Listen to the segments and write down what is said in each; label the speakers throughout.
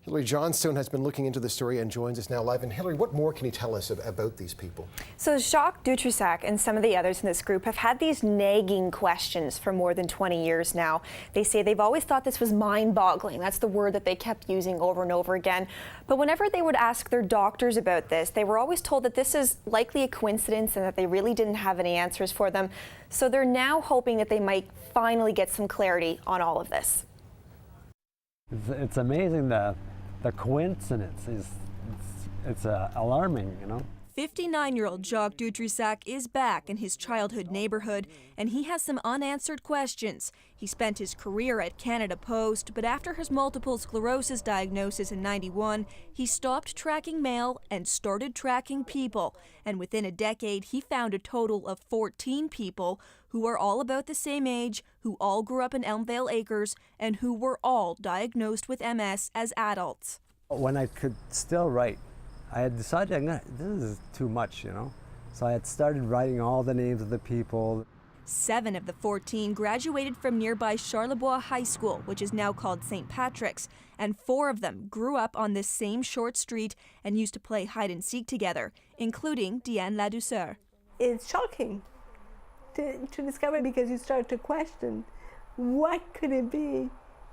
Speaker 1: Hilary Johnstone has been looking into the story and joins us now live. And Hilary, what more can you tell us about these people?
Speaker 2: So Jacques Dutrisac and some of the others in this group have had these nagging questions for more than 20 years now. They say they've always thought this was mind-boggling. That's the word that they kept using over and over again. But whenever they would ask their doctors about this, they were always told that this is likely a coincidence and that they really didn't have any answers for them. So they're now hoping that they might finally get some clarity on all of this.
Speaker 3: It's amazing the coincidence is alarming, you know.
Speaker 4: 59-year-old Jacques Dutrisac is back in his childhood neighborhood, and he has some unanswered questions. He spent his career at Canada Post, but after his multiple sclerosis diagnosis in '91, he stopped tracking mail and started tracking people. And within a decade, he found a total of 14 people who are all about the same age, who all grew up in Elmvale Acres, and who were all diagnosed with MS as adults.
Speaker 3: When I could still write, I had decided this is too much, you know. So I had started writing all the names of the people.
Speaker 4: 7 of the 14 graduated from nearby Charlebois High School, which is now called St. Patrick's, and 4 of them grew up on this same short street and used to play hide and seek together, including Diane Ladouceur.
Speaker 5: It's shocking to discover, because you start to question, what could it be?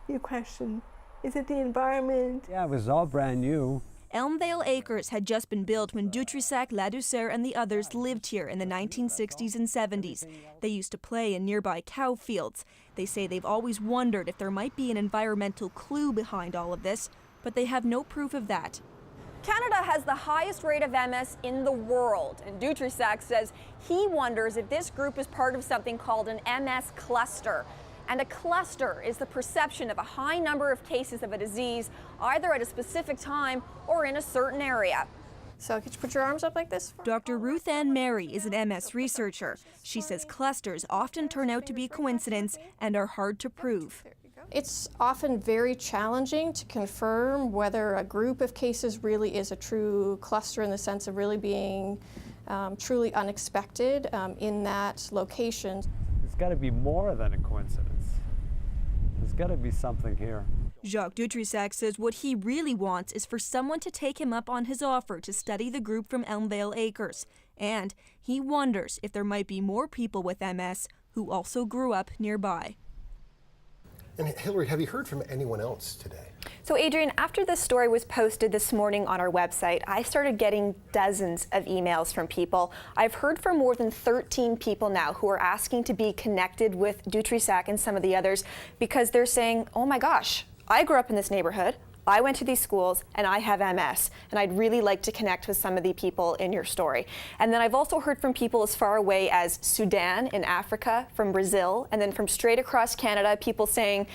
Speaker 5: You question, is it the environment?
Speaker 3: Yeah, it was all brand new.
Speaker 4: Elmvale Acres had just been built when Dutrisac, Ladouceur, and the others lived here in the 1960s and 70s. They used to play in nearby cow fields. They say they've always wondered if there might be an environmental clue behind all of this, but they have no proof of that.
Speaker 2: Canada has the highest rate of MS in the world, and Dutrisac says he wonders if this group is part of something called an MS cluster. And a cluster is the perception of a high number of cases of a disease, either at a specific time or in a certain area. So could you put your arms up like this?
Speaker 4: Dr. Ruth Ann Mary is an MS researcher. She says clusters often turn out to be coincidence and are hard to prove.
Speaker 6: It's often very challenging to confirm whether a group of cases really is a true cluster in the sense of really being truly unexpected in that location.
Speaker 3: It's got to be more than a coincidence. There's got to be something here.
Speaker 4: Jacques Dutrisac says what he really wants is for someone to take him up on his offer to study the group from Elmvale Acres. And he wonders if there might be more people with MS who also grew up nearby.
Speaker 1: And Hilary, have you heard from anyone else today?
Speaker 2: So Adrian, after this story was posted this morning on our website, I started getting dozens of emails from people. I've heard from more than 13 people now who are asking to be connected with Dutrisac and some of the others because they're saying, oh my gosh, I grew up in this neighborhood, I went to these schools, and I have MS, and I'd really like to connect with some of the people in your story. And then I've also heard from people as far away as Sudan in Africa, from Brazil, and then from straight across Canada, people saying,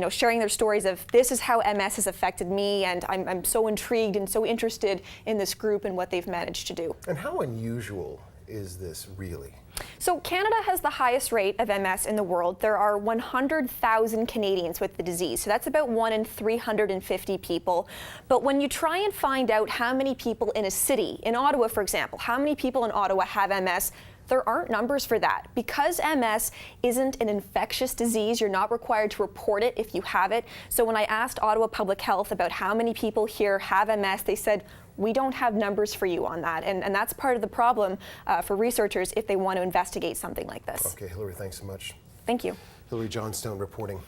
Speaker 2: sharing their stories of this is how MS has affected me, and I'm so intrigued and so interested in this group and what they've managed to do.
Speaker 1: And how unusual is this really?
Speaker 2: So Canada has the highest rate of MS in the world. There are 100,000 Canadians with the disease. So that's about 1 in 350 people. But when you try and find out how many people in a city, in Ottawa, for example, how many people in Ottawa have MS, there aren't numbers for that. Because MS isn't an infectious disease, you're not required to report it if you have it. So when I asked Ottawa Public Health about how many people here have MS, they said, we don't have numbers for you on that. And that's part of the problem for researchers if they want to investigate something like this.
Speaker 1: Okay, Hilary, thanks so much.
Speaker 2: Thank you.
Speaker 1: Hilary Johnstone reporting.